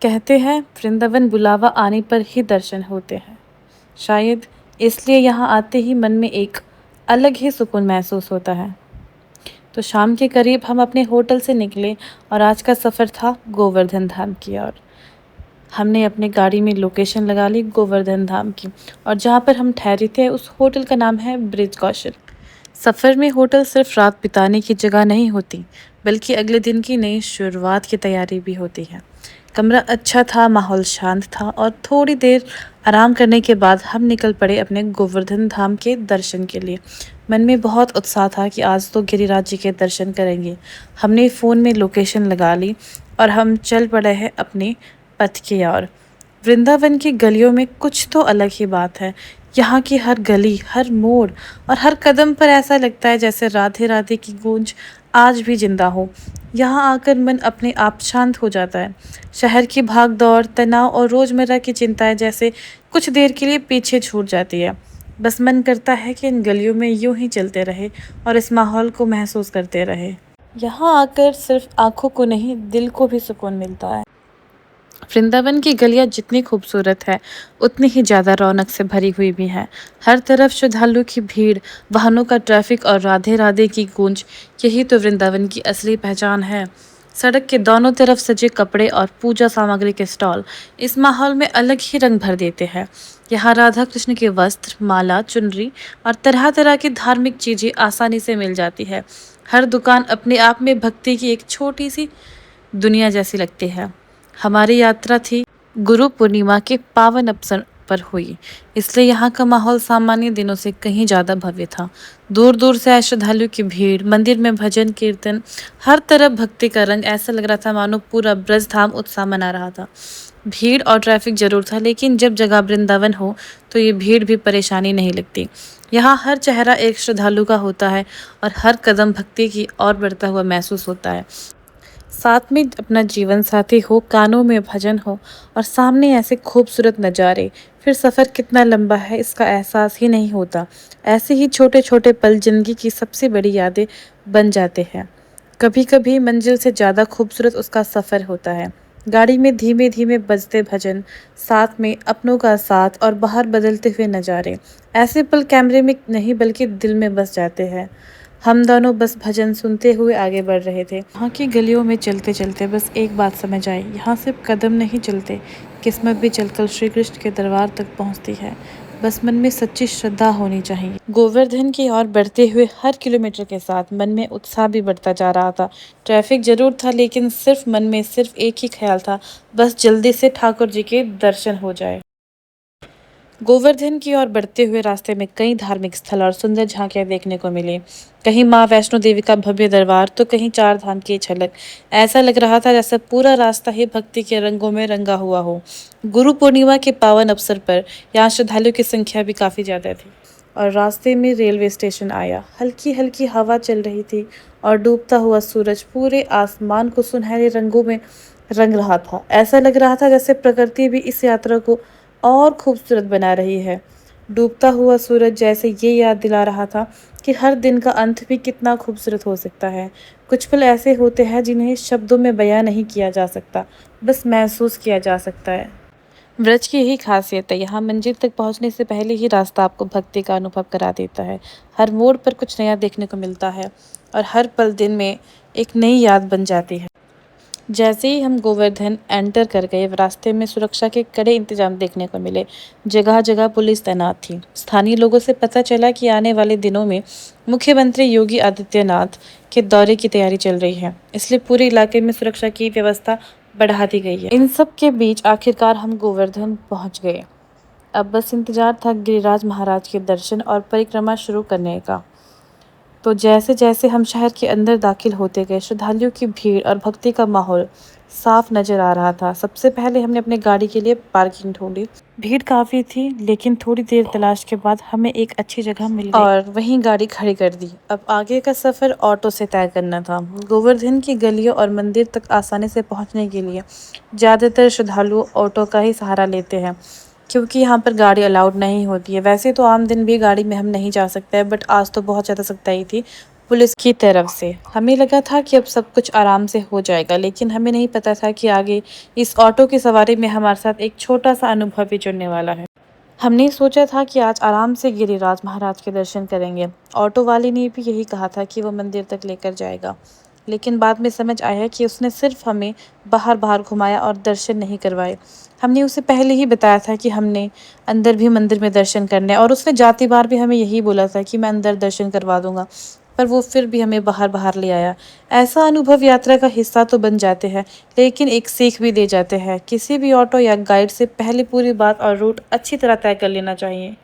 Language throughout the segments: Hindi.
कहते हैं वृंदावन बुलावा आने पर ही दर्शन होते हैं। शायद इसलिए यहाँ आते ही मन में एक अलग ही सुकून महसूस होता है। तो शाम के करीब हम अपने होटल से निकले और आज का सफ़र था गोवर्धन धाम की ओर। हमने अपनी गाड़ी में लोकेशन लगा ली गोवर्धन धाम की, और जहाँ पर हम ठहरे थे उस होटल का नाम है ब्रिज कौशल। सफ़र में होटल सिर्फ रात बिताने की जगह नहीं होती, बल्कि अगले दिन की नई शुरुआत की तैयारी भी होती है। कमरा अच्छा था, माहौल शांत था, और थोड़ी देर आराम करने के बाद हम निकल पड़े अपने गोवर्धन धाम के दर्शन के लिए। मन में बहुत उत्साह था कि आज तो गिरिराज जी के दर्शन करेंगे। हमने फ़ोन में लोकेशन लगा ली और हम चल पड़े हैं अपने पथ की ओर। वृंदावन की गलियों में कुछ तो अलग ही बात है। यहाँ की हर गली, हर मोड़ और हर कदम पर ऐसा लगता है जैसे राधे राधे की गूंज आज भी जिंदा हो। यहाँ आकर मन अपने आप शांत हो जाता है। शहर की भाग दौड़, तनाव और रोज़मर्रा की चिंताएं जैसे कुछ देर के लिए पीछे छूट जाती है। बस मन करता है कि इन गलियों में यूं ही चलते रहे और इस माहौल को महसूस करते रहे। यहाँ आकर सिर्फ आंखों को नहीं, दिल को भी सुकून मिलता है। वृंदावन की गलियां जितनी खूबसूरत है, उतनी ही ज़्यादा रौनक से भरी हुई भी हैं। हर तरफ श्रद्धालुओं की भीड़, वाहनों का ट्रैफिक और राधे राधे की गूंज, यही तो वृंदावन की असली पहचान है। सड़क के दोनों तरफ सजे कपड़े और पूजा सामग्री के स्टॉल इस माहौल में अलग ही रंग भर देते हैं। यहाँ राधा कृष्ण के वस्त्र, माला, चुनरी और तरह तरह की धार्मिक चीज़ें आसानी से मिल जाती है। हर दुकान अपने आप में भक्ति की एक छोटी सी दुनिया जैसी लगती है। हमारी यात्रा थी गुरु पूर्णिमा के पावन अवसर पर हुई, इसलिए यहाँ का माहौल सामान्य दिनों से कहीं ज़्यादा भव्य था। दूर दूर से आए श्रद्धालुओं की भीड़, मंदिर में भजन कीर्तन, हर तरफ भक्ति का रंग, ऐसा लग रहा था मानो पूरा ब्रज धाम उत्साह मना रहा था। भीड़ और ट्रैफिक जरूर था, लेकिन जब जगह वृंदावन हो तो ये भीड़ भी परेशानी नहीं लगती। यहाँ हर चेहरा एक श्रद्धालु का होता है और हर कदम भक्ति की ओर बढ़ता हुआ महसूस होता है। साथ में अपना जीवन साथी हो, कानों में भजन हो और सामने ऐसे खूबसूरत नज़ारे, फिर सफ़र कितना लंबा है इसका एहसास ही नहीं होता। ऐसे ही छोटे छोटे पल जिंदगी की सबसे बड़ी यादें बन जाते हैं। कभी कभी मंजिल से ज़्यादा खूबसूरत उसका सफ़र होता है। गाड़ी में धीमे धीमे बजते भजन, साथ में अपनों का साथ और बाहर बदलते हुए नज़ारे, ऐसे पल कैमरे में नहीं बल्कि दिल में बस जाते हैं। हम दोनों बस भजन सुनते हुए आगे बढ़ रहे थे। यहाँ की गलियों में चलते चलते बस एक बात समझ आई, यहाँ सिर्फ कदम नहीं चलते, किस्मत भी चलकर श्री कृष्ण के दरबार तक पहुँचती है। बस मन में सच्ची श्रद्धा होनी चाहिए। गोवर्धन की ओर बढ़ते हुए हर किलोमीटर के साथ मन में उत्साह भी बढ़ता जा रहा था। ट्रैफिक जरूर था, लेकिन सिर्फ मन में सिर्फ एक ही ख्याल था, बस जल्दी से ठाकुर जी के दर्शन हो जाए। गोवर्धन की ओर बढ़ते हुए रास्ते में कई धार्मिक स्थल और सुंदर झांकियां देखने को मिली। कहीं माँ वैष्णो देवी का भव्य दरबार, तो कहीं चार धाम की झलक। ऐसा लग रहा था जैसे पूरा रास्ता ही भक्ति के रंगों में रंगा हुआ हो। गुरु पूर्णिमा के पावन अवसर पर यहाँ श्रद्धालुओं की संख्या भी काफ़ी ज़्यादा थी। और रास्ते में रेलवे स्टेशन आया। हल्की हल्की हवा चल रही थी और डूबता हुआ सूरज पूरे आसमान को सुनहरे रंगों में रंग रहा था। ऐसा लग रहा था जैसे प्रकृति भी इस यात्रा को और खूबसूरत बना रही है। डूबता हुआ सूरज जैसे ये याद दिला रहा था कि हर दिन का अंत भी कितना खूबसूरत हो सकता है। कुछ पल ऐसे होते हैं जिन्हें शब्दों में बयां नहीं किया जा सकता, बस महसूस किया जा सकता है। ब्रज की यही खासियत है, यहाँ मंजिल तक पहुँचने से पहले ही रास्ता आपको भक्ति का अनुभव करा देता है। हर मोड़ पर कुछ नया देखने को मिलता है और हर पल दिन में एक नई याद बन जाती है। जैसे ही हम गोवर्धन एंटर कर गए, रास्ते में सुरक्षा के कड़े इंतजाम देखने को मिले। जगह जगह पुलिस तैनात थी। स्थानीय लोगों से पता चला कि आने वाले दिनों में मुख्यमंत्री योगी आदित्यनाथ के दौरे की तैयारी चल रही है, इसलिए पूरे इलाके में सुरक्षा की व्यवस्था बढ़ा दी गई है। इन सब के बीच आखिरकार हम गोवर्धन पहुंच गए। अब बस इंतजार था गिरिराज महाराज के दर्शन और परिक्रमा शुरू करने का। तो जैसे जैसे हम शहर के अंदर दाखिल होते गए, श्रद्धालुओं की भीड़ और भक्ति का माहौल साफ नजर आ रहा था। सबसे पहले हमने अपने गाड़ी के लिए पार्किंग ढूंढी। भीड़ काफ़ी थी, लेकिन थोड़ी देर तलाश के बाद हमें एक अच्छी जगह मिल गई और वहीं गाड़ी खड़ी कर दी। अब आगे का सफ़र ऑटो से तय करना था। गोवर्धन की गलियों और मंदिर तक आसानी से पहुंचने के लिए ज़्यादातर श्रद्धालु ऑटो का ही सहारा लेते हैं, क्योंकि यहाँ पर गाड़ी अलाउड नहीं होती है। वैसे तो आम दिन भी गाड़ी में हम नहीं जा सकते हैं, बट आज तो बहुत ज़्यादा सख्ताई थी, पुलिस की तरफ से। हमें लगा था कि अब सब कुछ आराम से हो जाएगा, लेकिन हमें नहीं पता था कि आगे इस ऑटो की सवारी में हमारे साथ एक छोटा-सा अनुभव भी जुड़ने वाला है। हमने सोचा था कि आज आराम से गिरिराज महाराज के दर्शन करेंगे। ऑटो वाले ने भी यही कहा था कि वो मंदिर तक लेकर जाएगा। लेकिन बाद में समझ आया कि उसने सिर्फ हमें बाहर-बाहर घुमाया और दर्शन नहीं करवाए। हमने उसे पहले ही बताया था कि हमने अंदर भी मंदिर में दर्शन करने हैं और उसने जाती बार भी हमें यही बोला था कि मैं अंदर दर्शन करवा दूँगा। पर वो फिर भी हमें बाहर-बाहर ले आया। ऐसा अनुभव यात्रा का हिस्सा तो बन जाते हैं, लेकिन एक सीख भी दे जाते हैं। किसी भी ऑटो या गाइड से पहले पूरी बात और रूट अच्छी तरह तय कर लेना चाहिए।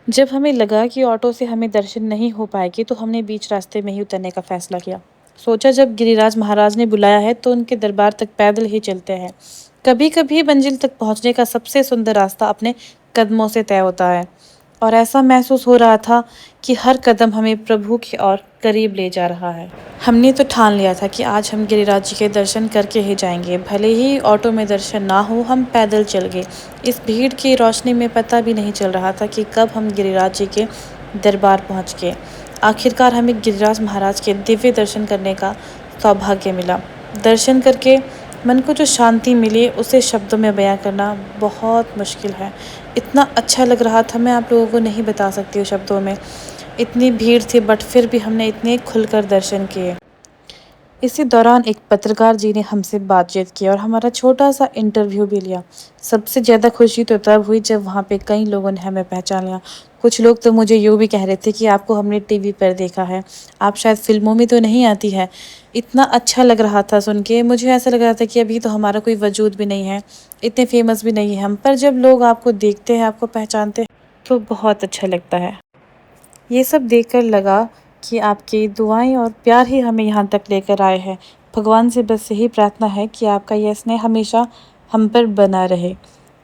जब हमें लगा कि ऑटो से हमें दर्शन नहीं हो पाएगी, तो हमने बीच रास्ते में ही उतरने का फैसला किया। सोचा जब गिरिराज महाराज ने बुलाया है, तो उनके दरबार तक पैदल ही चलते हैं। कभी-कभी मंजिल तक पहुंचने का सबसे सुंदर रास्ता अपने कदमों से तय होता है। और ऐसा महसूस हो रहा था कि हर कदम हमें प्रभु की ओर करीब ले जा रहा है। हमने तो ठान लिया था कि आज हम गिरिराज जी के दर्शन करके ही जाएंगे, भले ही ऑटो में दर्शन ना हो, हम पैदल चल गए। इस भीड़ की रोशनी में पता भी नहीं चल रहा था कि कब हम गिरिराज जी के दरबार पहुंच गए। आखिरकार हमें गिरिराज महाराज के दिव्य दर्शन करने का सौभाग्य मिला। दर्शन करके मन को जो शांति मिली, उसे शब्दों में बयां करना बहुत मुश्किल है। इतना अच्छा लग रहा था, मैं आप लोगों को नहीं बता सकती हूँ शब्दों में। इतनी भीड़ थी, बट फिर भी हमने इतने खुलकर दर्शन किए। इसी दौरान एक पत्रकार जी ने हमसे बातचीत की और हमारा छोटा-सा इंटरव्यू भी लिया। सबसे ज़्यादा खुशी तो तब हुई जब वहाँ पे कई लोगों ने हमें पहचान लिया। कुछ लोग तो मुझे यूँ भी कह रहे थे कि आपको हमने टीवी पर देखा है, आप शायद फ़िल्मों में तो नहीं आती है। इतना अच्छा लग रहा था सुन के, मुझे ऐसा लग रहा था कि अभी तो हमारा कोई वजूद भी नहीं है, इतने फ़ेमस भी नहीं हैं हम। पर जब लोग आपको देखते हैं, आपको पहचानते हैं, तो बहुत अच्छा लगता है। ये सब देखकर लगा कि आपकी दुआएं और प्यार ही हमें यहाँ तक लेकर आए हैं। भगवान से बस यही प्रार्थना है कि आपका यह स्नेह हमेशा हम पर बना रहे।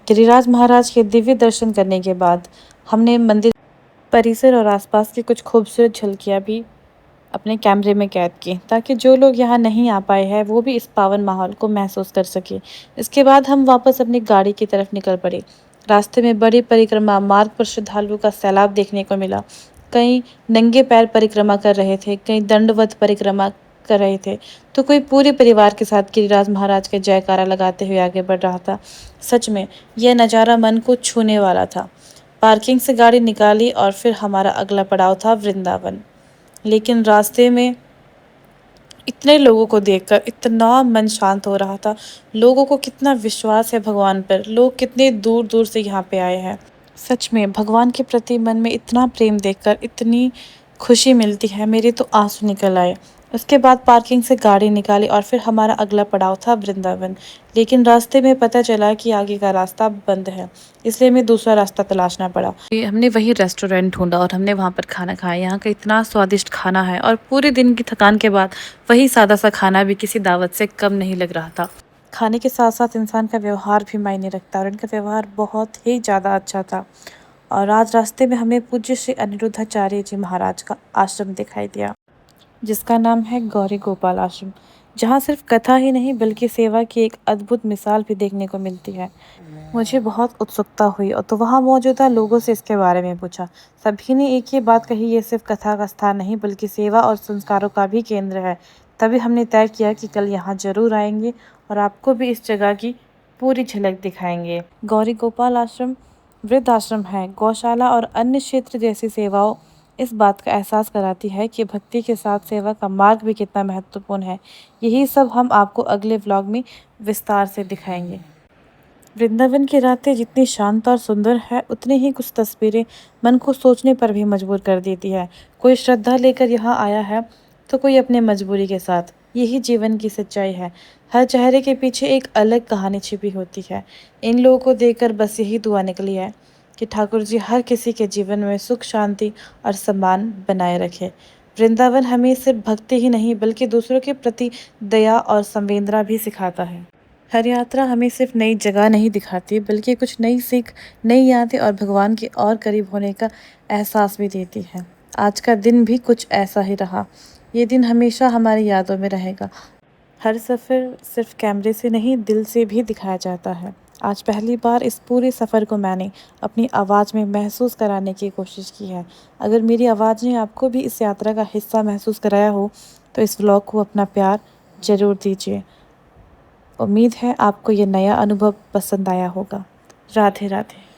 गिरिराज महाराज के दिव्य दर्शन करने के बाद हमने मंदिर परिसर और आसपास की कुछ खूबसूरत झलकियाँ भी अपने कैमरे में कैद की, ताकि जो लोग यहाँ नहीं आ पाए हैं वो भी इस पावन माहौल को महसूस कर सके। इसके बाद हम वापस अपनी गाड़ी की तरफ निकल पड़े। रास्ते में बड़ी परिक्रमा मार्ग पर श्रद्धालुओं का सैलाब देखने को मिला। कई नंगे पैर परिक्रमा कर रहे थे, कई दंडवत परिक्रमा कर रहे थे, तो कोई पूरे परिवार के साथ गिरिराज महाराज के जयकारा लगाते हुए आगे बढ़ रहा था। सच में यह नज़ारा मन को छूने वाला था। पार्किंग से गाड़ी निकाली और फिर हमारा अगला पड़ाव था वृंदावन। लेकिन रास्ते में इतने लोगों को देखकर इतना मन शांत हो रहा था। लोगों को कितना विश्वास है भगवान पर, लोग कितने दूर दूर से यहाँ पे आए हैं। सच में भगवान के प्रति मन में इतना प्रेम देखकर इतनी खुशी मिलती है, मेरे तो आंसू निकल आए। उसके बाद पार्किंग से गाड़ी निकाली और फिर हमारा अगला पड़ाव था वृंदावन। लेकिन रास्ते में पता चला कि आगे का रास्ता बंद है, इसलिए हमें दूसरा रास्ता तलाशना पड़ा। हमने वही रेस्टोरेंट ढूंढा और हमने वहाँ पर खाना खाया। यहाँ का इतना स्वादिष्ट खाना है और पूरे दिन की थकान के बाद वही सादा सा खाना भी किसी दावत से कम नहीं लग रहा था। खाने के साथ साथ इंसान का व्यवहार भी मायने रखता है और इनका व्यवहार बहुत ही ज़्यादा अच्छा था। और आज रास्ते में हमें पूज्य श्री अनिरुद्धाचार्य जी महाराज का आश्रम दिखाई दिया, जिसका नाम है गौरी गोपाल आश्रम, जहाँ सिर्फ कथा ही नहीं बल्कि सेवा की एक अद्भुत मिसाल भी देखने को मिलती है। मुझे बहुत उत्सुकता हुई और तो वहाँ मौजूदा लोगों से इसके बारे में पूछा। सभी ने एक ही बात कही, ये सिर्फ कथा का स्थान नहीं बल्कि सेवा और संस्कारों का भी केंद्र है। तभी हमने तय किया कि कल यहाँ जरूर आएंगे और आपको भी इस जगह की पूरी झलक दिखाएंगे। गौरी गोपाल आश्रम वृद्ध आश्रम है। गौशाला और अन्य क्षेत्र जैसी सेवाओं इस बात का एहसास कराती है कि भक्ति के साथ सेवा का मार्ग भी कितना महत्वपूर्ण है। यही सब हम आपको अगले व्लॉग में विस्तार से दिखाएंगे। वृंदावन की रातें जितनी शांत और सुंदर है, उतनी ही कुछ तस्वीरें मन को सोचने पर भी मजबूर कर देती है। कोई श्रद्धा लेकर यहाँ आया है, तो कोई अपने मजबूरी के साथ। यही जीवन की सच्चाई है। हर चेहरे के पीछे एक अलग कहानी छिपी होती है। इन लोगों को देखकर बस यही दुआ निकली है कि ठाकुर जी हर किसी के जीवन में सुख, शांति और सम्मान बनाए रखे। वृंदावन हमें सिर्फ भक्ति ही नहीं बल्कि दूसरों के प्रति दया और संवेदना भी सिखाता है। हर यात्रा हमें सिर्फ नई जगह नहीं दिखाती बल्कि कुछ नई सीख, नई यादें और भगवान के और करीब होने का एहसास भी देती है। आज का दिन भी कुछ ऐसा ही रहा। ये दिन हमेशा हमारी यादों में रहेगा। हर सफ़र सिर्फ कैमरे से नहीं, दिल से भी दिखाया जाता है। आज पहली बार इस पूरे सफ़र को मैंने अपनी आवाज़ में महसूस कराने की कोशिश की है। अगर मेरी आवाज़ ने आपको भी इस यात्रा का हिस्सा महसूस कराया हो तो इस व्लॉग को अपना प्यार ज़रूर दीजिए। उम्मीद है आपको ये नया अनुभव पसंद आया होगा। राधे राधे।